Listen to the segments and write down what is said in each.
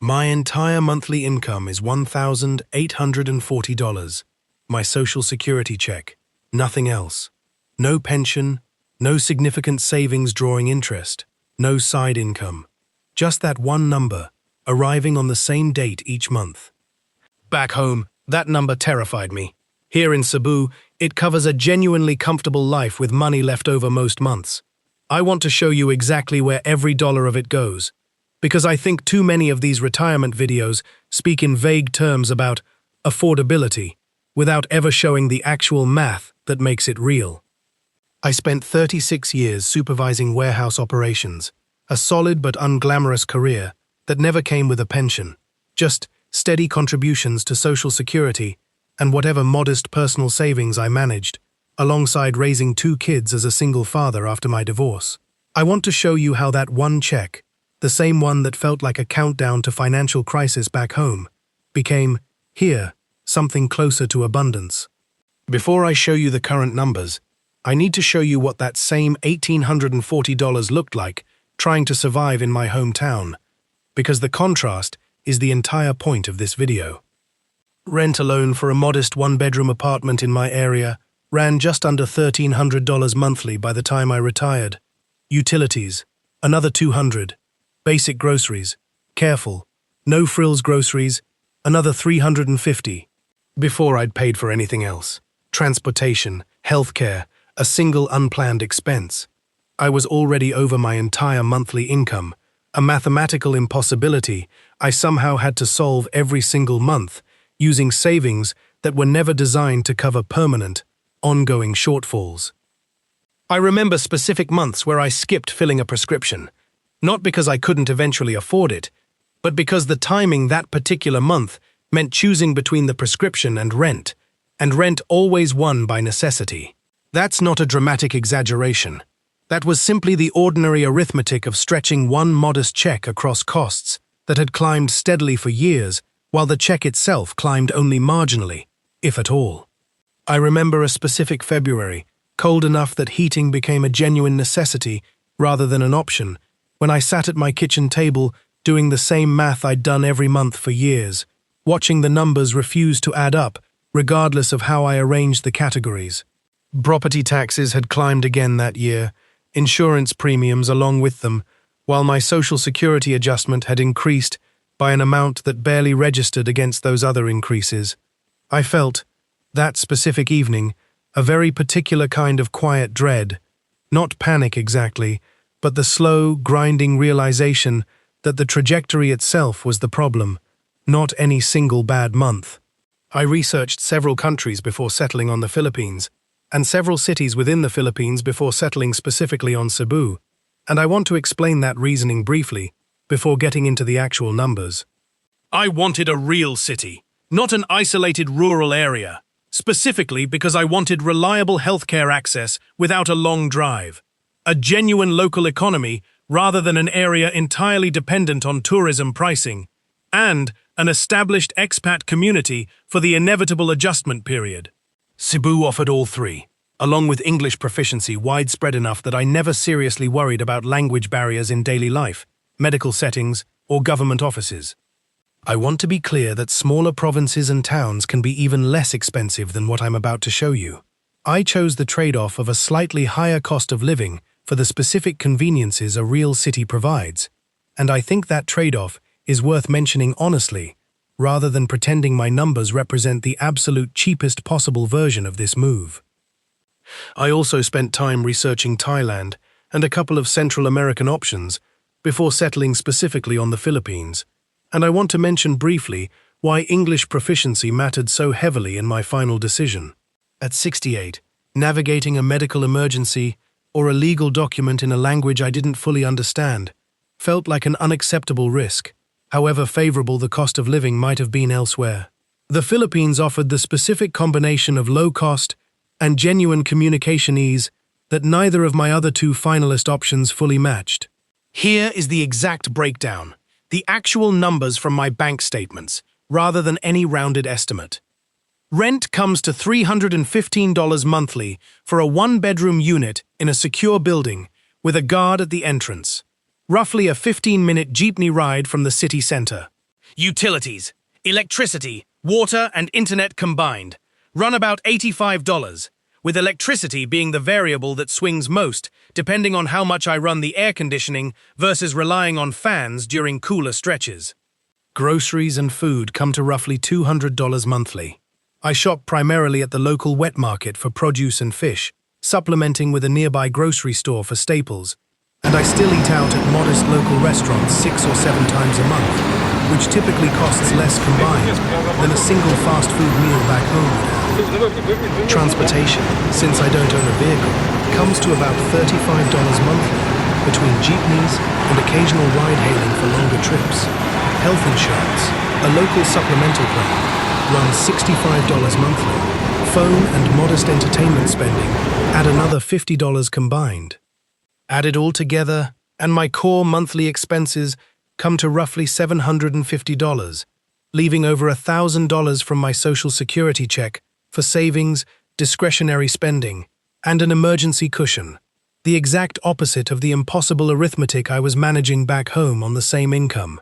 My entire monthly income is $1,840. My Social Security check, nothing else. No pension, no significant savings drawing interest, no side income. Just that one number, arriving on the same date each month. Back home, that number terrified me. Here in Cebu, it covers a genuinely comfortable life with money left over most months. I want to show you exactly where every dollar of it goes, because I think too many of these retirement videos speak in vague terms about affordability, without ever showing the actual math that makes it real. I spent 36 years supervising warehouse operations, a solid but unglamorous career that never came with a pension, just steady contributions to Social Security and whatever modest personal savings I managed, alongside raising 2 kids as a single father after my divorce. I want to show you how that one check, the same one that felt like a countdown to financial crisis back home, became, here, something closer to abundance. Before I show you the current numbers, I need to show you what that same $1,840 looked like trying to survive in my hometown, because the contrast is the entire point of this video. Rent alone for a modest 1-bedroom apartment in my area ran just under $1,300 monthly by the time I retired. Utilities, another $200. Basic groceries, careful, no-frills groceries, another $350. Before I'd paid for anything else. Transportation, healthcare, a single unplanned expense. I was already over my entire monthly income, a mathematical impossibility I somehow had to solve every single month, using savings that were never designed to cover permanent, ongoing shortfalls. I remember specific months where I skipped filling a prescription, not because I couldn't eventually afford it, but because the timing that particular month meant choosing between the prescription and rent always won by necessity. That's not a dramatic exaggeration. That was simply the ordinary arithmetic of stretching one modest check across costs that had climbed steadily for years, while the check itself climbed only marginally, if at all. I remember a specific February, cold enough that heating became a genuine necessity rather than an option, when I sat at my kitchen table doing the same math I'd done every month for years, watching the numbers refuse to add up, regardless of how I arranged the categories. Property taxes had climbed again that year, insurance premiums along with them, while my Social Security adjustment had increased by an amount that barely registered against those other increases. I felt, that specific evening, a very particular kind of quiet dread, not panic exactly, but the slow, grinding realization that the trajectory itself was the problem, not any single bad month. I researched several countries before settling on the Philippines, and several cities within the Philippines before settling specifically on Cebu, and I want to explain that reasoning briefly before getting into the actual numbers. I wanted a real city, not an isolated rural area, specifically because I wanted reliable healthcare access without a long drive, a genuine local economy rather than an area entirely dependent on tourism pricing, and an established expat community for the inevitable adjustment period. Cebu offered all three, along with English proficiency widespread enough that I never seriously worried about language barriers in daily life, medical settings, or government offices. I want to be clear that smaller provinces and towns can be even less expensive than what I'm about to show you. I chose the trade-off of a slightly higher cost of living for the specific conveniences a real city provides, and I think that trade-off is worth mentioning honestly, rather than pretending my numbers represent the absolute cheapest possible version of this move. I also spent time researching Thailand and a couple of Central American options before settling specifically on the Philippines, and I want to mention briefly why English proficiency mattered so heavily in my final decision. At 68, navigating a medical emergency or a legal document in a language I didn't fully understand felt like an unacceptable risk, however favorable the cost of living might have been elsewhere. The Philippines offered the specific combination of low cost and genuine communication ease that neither of my other 2 finalist options fully matched. Here is the exact breakdown, the actual numbers from my bank statements, rather than any rounded estimate. Rent comes to $315 monthly for a 1-bedroom unit in a secure building with a guard at the entrance. Roughly a 15-minute jeepney ride from the city center. Utilities, electricity, water, and internet combined run about $85, with electricity being the variable that swings most, depending on how much I run the air conditioning versus relying on fans during cooler stretches. Groceries and food come to roughly $200 monthly. I shop primarily at the local wet market for produce and fish, supplementing with a nearby grocery store for staples, and I still eat out at modest local restaurants 6 or 7 times a month, which typically costs less combined than a single fast food meal back home would have. Transportation, since I don't own a vehicle, comes to about $35 monthly, between jeepneys and occasional ride-hailing for longer trips. Health insurance, a local supplemental plan, runs $65 monthly. Phone and modest entertainment spending add another $50 combined. Add it all together, and my core monthly expenses come to roughly $750, leaving over $1,000 from my Social Security check for savings, discretionary spending, and an emergency cushion, the exact opposite of the impossible arithmetic I was managing back home on the same income.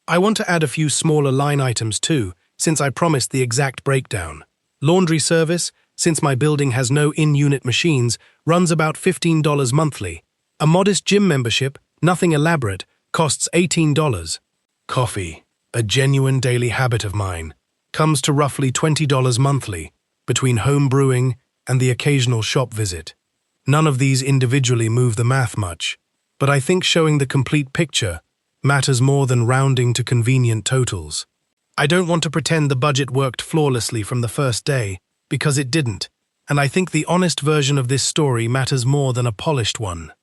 I want to add a few smaller line items too, since I promised the exact breakdown. Laundry service, since my building has no in-unit machines, runs about $15 monthly. A modest gym membership, nothing elaborate, costs $18. Coffee, a genuine daily habit of mine, comes to roughly $20 monthly, between home brewing and the occasional shop visit. None of these individually move the math much, but I think showing the complete picture matters more than rounding to convenient totals. I don't want to pretend the budget worked flawlessly from the first day, because it didn't, and I think the honest version of this story matters more than a polished one.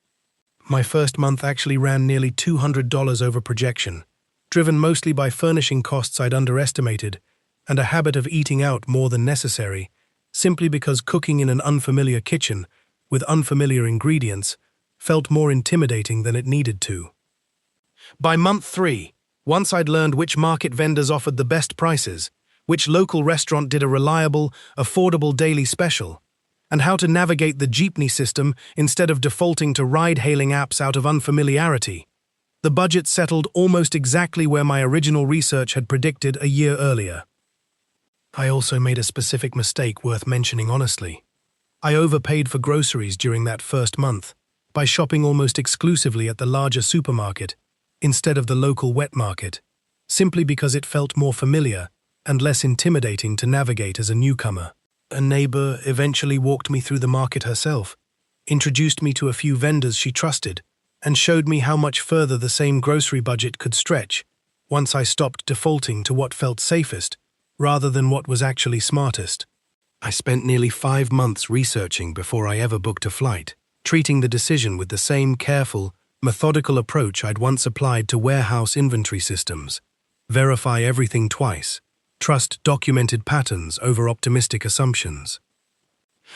My first month actually ran nearly $200 over projection, driven mostly by furnishing costs I'd underestimated and a habit of eating out more than necessary, simply because cooking in an unfamiliar kitchen with unfamiliar ingredients felt more intimidating than it needed to. By month 3, once I'd learned which market vendors offered the best prices, which local restaurant did a reliable, affordable daily special, and how to navigate the jeepney system instead of defaulting to ride-hailing apps out of unfamiliarity, the budget settled almost exactly where my original research had predicted a year earlier. I also made a specific mistake worth mentioning honestly. I overpaid for groceries during that first month by shopping almost exclusively at the larger supermarket instead of the local wet market, simply because it felt more familiar and less intimidating to navigate as a newcomer. A neighbor eventually walked me through the market herself, introduced me to a few vendors she trusted, and showed me how much further the same grocery budget could stretch once I stopped defaulting to what felt safest rather than what was actually smartest. I spent nearly 5 months researching before I ever booked a flight, treating the decision with the same careful, methodical approach I'd once applied to warehouse inventory systems. Verify everything twice. Trust documented patterns over optimistic assumptions.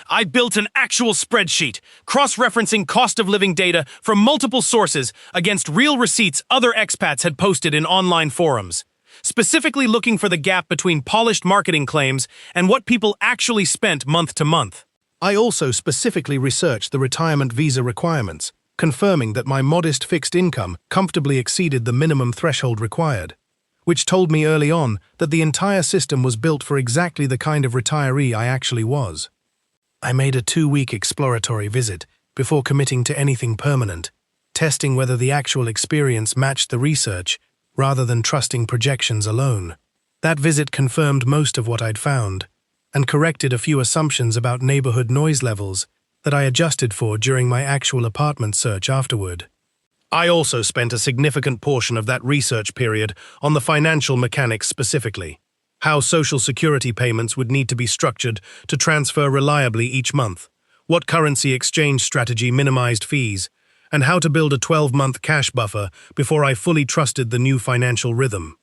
I built an actual spreadsheet, cross-referencing cost of living data from multiple sources against real receipts other expats had posted in online forums, specifically looking for the gap between polished marketing claims and what people actually spent month to month. I also specifically researched the retirement visa requirements, confirming that my modest fixed income comfortably exceeded the minimum threshold required, which told me early on that the entire system was built for exactly the kind of retiree I actually was. I made a 2-week exploratory visit before committing to anything permanent, testing whether the actual experience matched the research rather than trusting projections alone. That visit confirmed most of what I'd found and corrected a few assumptions about neighborhood noise levels that I adjusted for during my actual apartment search afterward. I also spent a significant portion of that research period on the financial mechanics specifically, how Social Security payments would need to be structured to transfer reliably each month, what currency exchange strategy minimized fees, and how to build a 12-month cash buffer before I fully trusted the new financial rhythm.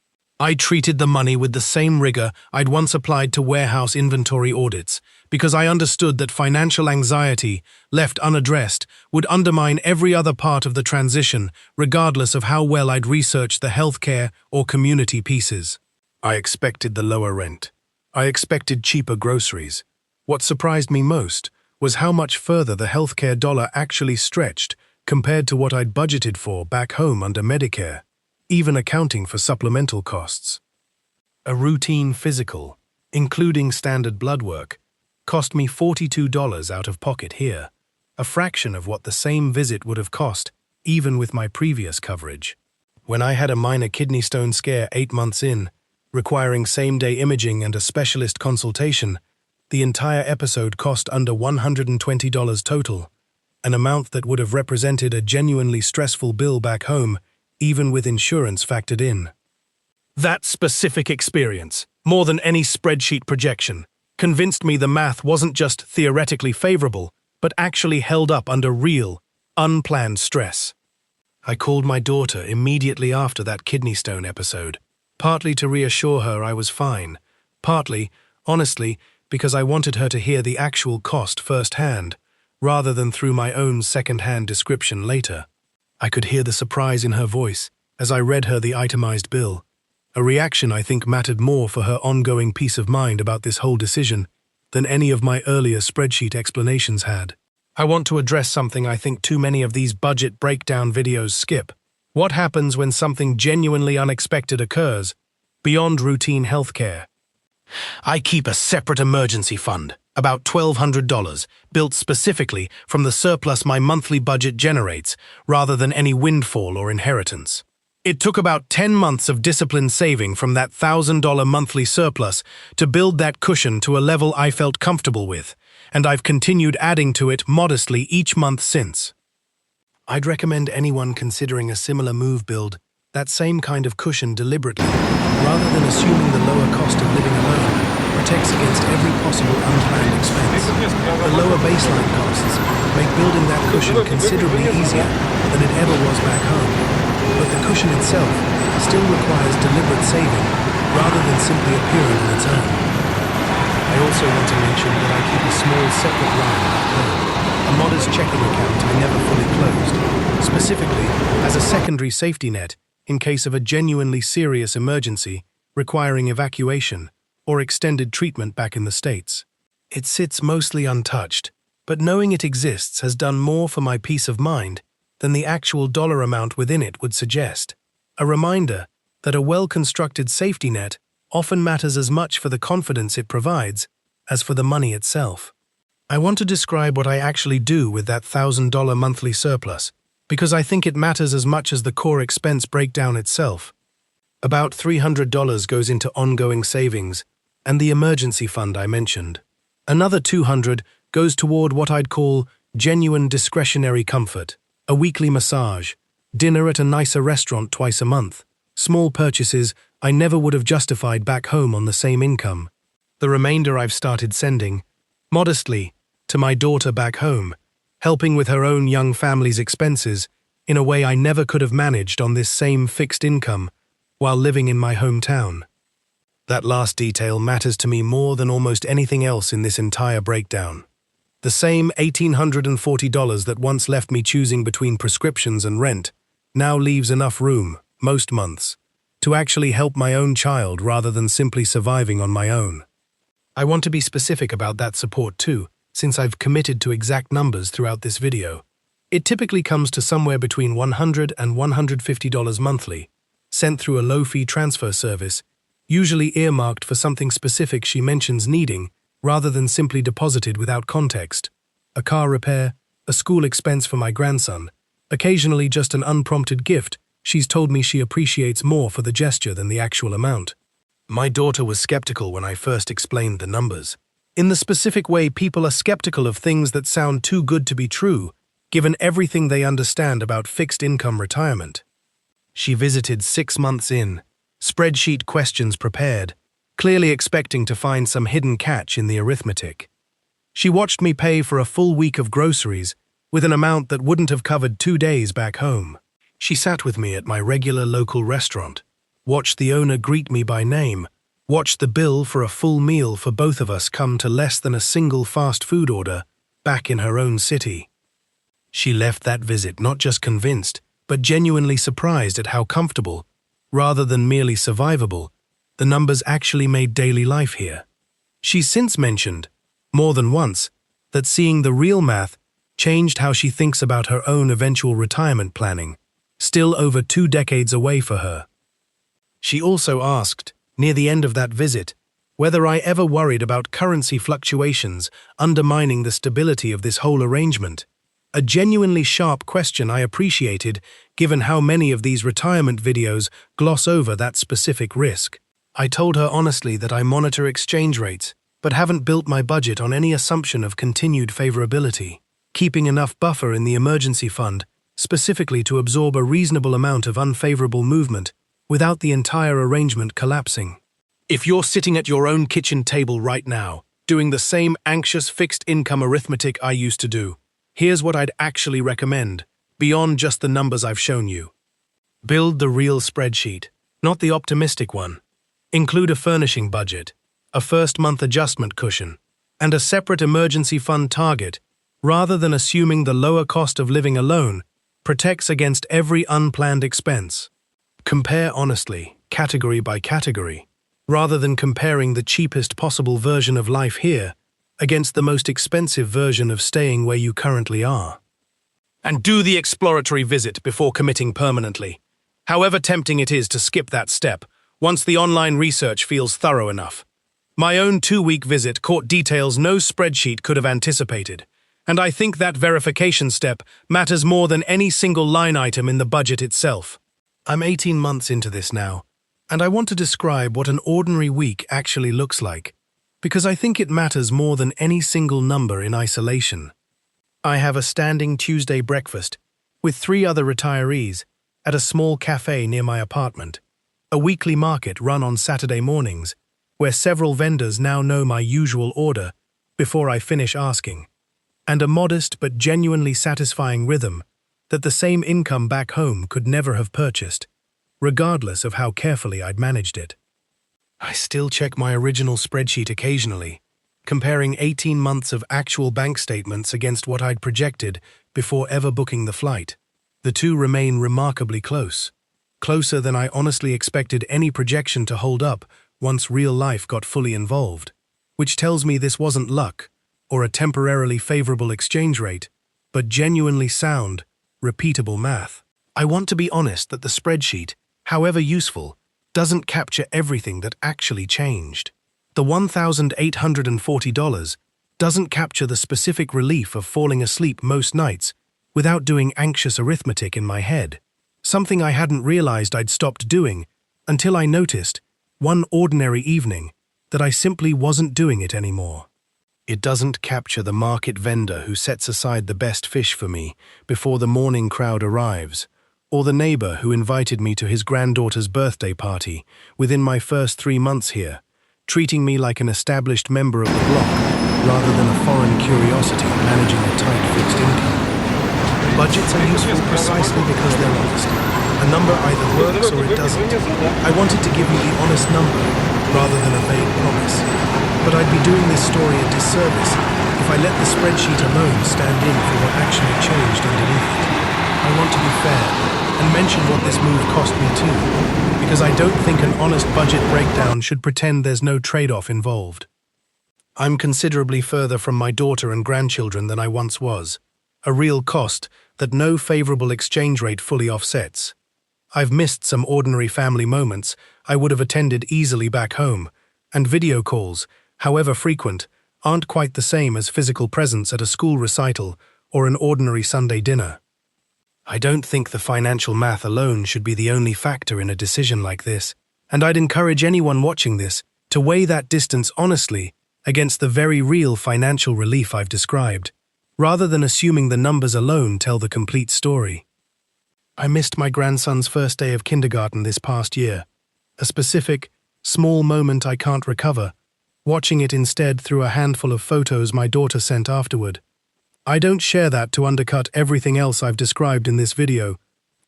I treated the money with the same rigor I'd once applied to warehouse inventory audits, because I understood that financial anxiety, left unaddressed, would undermine every other part of the transition, regardless of how well I'd researched the healthcare or community pieces. I expected the lower rent. I expected cheaper groceries. What surprised me most was how much further the healthcare dollar actually stretched compared to what I'd budgeted for back home under Medicare. even accounting for supplemental costs. A routine physical, including standard blood work, cost me $42 out of pocket here, a fraction of what the same visit would have cost, even with my previous coverage. When I had a minor kidney stone scare 8 months in, requiring same-day imaging and a specialist consultation, the entire episode cost under $120 total, an amount that would have represented a genuinely stressful bill back home, even with insurance factored in. That specific experience, more than any spreadsheet projection, convinced me the math wasn't just theoretically favorable, but actually held up under real, unplanned stress. I called my daughter immediately after that kidney stone episode, partly to reassure her I was fine, partly, honestly, because I wanted her to hear the actual cost firsthand, rather than through my own second-hand description later. I could hear the surprise in her voice as I read her the itemized bill, a reaction I think mattered more for her ongoing peace of mind about this whole decision than any of my earlier spreadsheet explanations had. I want to address something I think too many of these budget breakdown videos skip. What happens when something genuinely unexpected occurs, beyond routine healthcare? I keep a separate emergency fund, about $1,200, built specifically from the surplus my monthly budget generates, rather than any windfall or inheritance. It took about 10 months of disciplined saving from that $1,000 monthly surplus to build that cushion to a level I felt comfortable with, and I've continued adding to it modestly each month since. I'd recommend anyone considering a similar move build that same kind of cushion deliberately, rather than assuming the lower cost of living alone protects against every possible unplanned expense. The lower baseline costs make building that cushion considerably easier than it ever was back home, but the cushion itself still requires deliberate saving rather than simply appearing on its own. I also want to mention that I keep a small separate line back home, a modest checking account I never fully closed, specifically as a secondary safety net in case of a genuinely serious emergency requiring evacuation or extended treatment back in the States. It sits mostly untouched, but knowing it exists has done more for my peace of mind than the actual dollar amount within it would suggest. A reminder that a well-constructed safety net often matters as much for the confidence it provides as for the money itself. I want to describe what I actually do with that $1,000 monthly surplus, because I think it matters as much as the core expense breakdown itself. About $300 goes into ongoing savings and the emergency fund I mentioned. Another $200 goes toward what I'd call genuine discretionary comfort, a weekly massage, dinner at a nicer restaurant twice a month, small purchases I never would have justified back home on the same income. The remainder I've started sending, modestly, to my daughter back home, helping with her own young family's expenses in a way I never could have managed on this same fixed income while living in my hometown. That last detail matters to me more than almost anything else in this entire breakdown. The same $1,840 that once left me choosing between prescriptions and rent now leaves enough room, most months, to actually help my own child rather than simply surviving on my own. I want to be specific about that support too, since I've committed to exact numbers throughout this video. It typically comes to somewhere between $100 and $150 monthly, sent through a low-fee transfer service, usually earmarked for something specific she mentions needing, rather than simply deposited without context. A car repair, a school expense for my grandson, occasionally just an unprompted gift she's told me she appreciates more for the gesture than the actual amount. My daughter was skeptical when I first explained the numbers. In the specific way people are skeptical of things that sound too good to be true, given everything they understand about fixed income retirement. She visited 6 months in, spreadsheet questions prepared, clearly expecting to find some hidden catch in the arithmetic. She watched me pay for a full week of groceries with an amount that wouldn't have covered 2 days back home. She sat with me at my regular local restaurant, watched the owner greet me by name, watched the bill for a full meal for both of us come to less than a single fast food order back in her own city. She left that visit not just convinced, but genuinely surprised at how comfortable, rather than merely survivable, the numbers actually made daily life here. She's since mentioned, more than once, that seeing the real math changed how she thinks about her own eventual retirement planning, still over 2 decades away for her. She also asked, near the end of that visit, whether I ever worried about currency fluctuations undermining the stability of this whole arrangement. A genuinely sharp question I appreciated, given how many of these retirement videos gloss over that specific risk. I told her honestly that I monitor exchange rates, but haven't built my budget on any assumption of continued favorability, keeping enough buffer in the emergency fund, specifically to absorb a reasonable amount of unfavorable movement without the entire arrangement collapsing. If you're sitting at your own kitchen table right now, doing the same anxious fixed income arithmetic I used to do, here's what I'd actually recommend, beyond just the numbers I've shown you. Build the real spreadsheet, not the optimistic one. Include a furnishing budget, a first-month adjustment cushion, and a separate emergency fund target, rather than assuming the lower cost of living alone protects against every unplanned expense. Compare honestly, category by category, rather than comparing the cheapest possible version of life here against the most expensive version of staying where you currently are. And do the exploratory visit before committing permanently, however tempting it is to skip that step once the online research feels thorough enough. My own 2-week visit caught details no spreadsheet could have anticipated, and I think that verification step matters more than any single line item in the budget itself. I'm 18 months into this now, and I want to describe what an ordinary week actually looks like, because I think it matters more than any single number in isolation. I have a standing Tuesday breakfast with 3 other retirees at a small cafe near my apartment, a weekly market run on Saturday mornings, where several vendors now know my usual order before I finish asking, and a modest but genuinely satisfying rhythm that the same income back home could never have purchased, regardless of how carefully I'd managed it. I still check my original spreadsheet occasionally, comparing 18 months of actual bank statements against what I'd projected before ever booking the flight. The two remain remarkably close, closer than I honestly expected any projection to hold up once real life got fully involved, which tells me this wasn't luck or a temporarily favorable exchange rate, but genuinely sound, repeatable math. I want to be honest that the spreadsheet, however useful, doesn't capture everything that actually changed. The $1,840 doesn't capture the specific relief of falling asleep most nights without doing anxious arithmetic in my head, something I hadn't realized I'd stopped doing until I noticed, one ordinary evening, that I simply wasn't doing it anymore. It doesn't capture the market vendor who sets aside the best fish for me before the morning crowd arrives, or the neighbor who invited me to his granddaughter's birthday party within my first 3 months here, treating me like an established member of the block rather than a foreign curiosity managing a tight fixed income. Budgets are useful precisely because they're honest. A number either works or it doesn't. I wanted to give you the honest number rather than a vague promise, but I'd be doing this story a disservice if I let the spreadsheet alone stand in for what actually changed underneath it. I want to be fair and mention what this move cost me too, because I don't think an honest budget breakdown should pretend there's no trade-off involved. I'm considerably further from my daughter and grandchildren than I once was, a real cost that no favorable exchange rate fully offsets. I've missed some ordinary family moments I would have attended easily back home, and video calls, however frequent, aren't quite the same as physical presence at a school recital or an ordinary Sunday dinner. I don't think the financial math alone should be the only factor in a decision like this, and I'd encourage anyone watching this to weigh that distance honestly against the very real financial relief I've described, rather than assuming the numbers alone tell the complete story. I missed my grandson's first day of kindergarten this past year, a specific, small moment I can't recover, watching it instead through a handful of photos my daughter sent afterward. I don't share that to undercut everything else I've described in this video,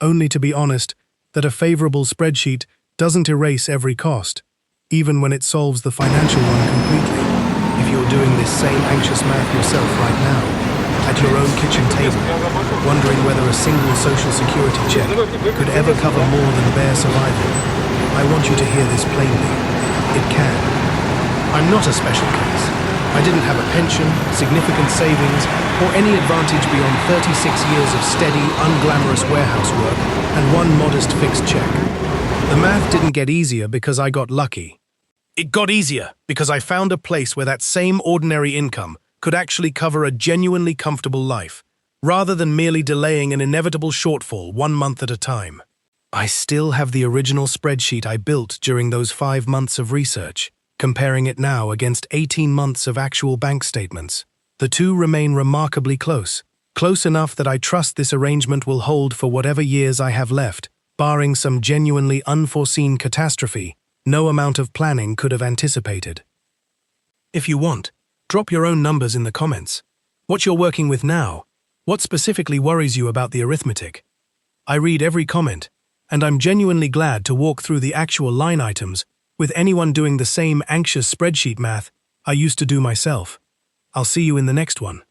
only to be honest that a favorable spreadsheet doesn't erase every cost, even when it solves the financial one completely. If you're doing this same anxious math yourself right now, at your own kitchen table, wondering whether a single social security check could ever cover more than bare survival, I want you to hear this plainly. It can. I'm not a special case. I didn't have a pension, significant savings, or any advantage beyond 36 years of steady, unglamorous warehouse work and one modest fixed check. The math didn't get easier because I got lucky. It got easier because I found a place where that same ordinary income could actually cover a genuinely comfortable life, rather than merely delaying an inevitable shortfall 1 month at a time. I still have the original spreadsheet I built during those 5 months of research, comparing it now against 18 months of actual bank statements. The two remain remarkably close, close enough that I trust this arrangement will hold for whatever years I have left, barring some genuinely unforeseen catastrophe no amount of planning could have anticipated. If you want, drop your own numbers in the comments. What you're working with now? What specifically worries you about the arithmetic? I read every comment, and I'm genuinely glad to walk through the actual line items with anyone doing the same anxious spreadsheet math I used to do myself. I'll see you in the next one.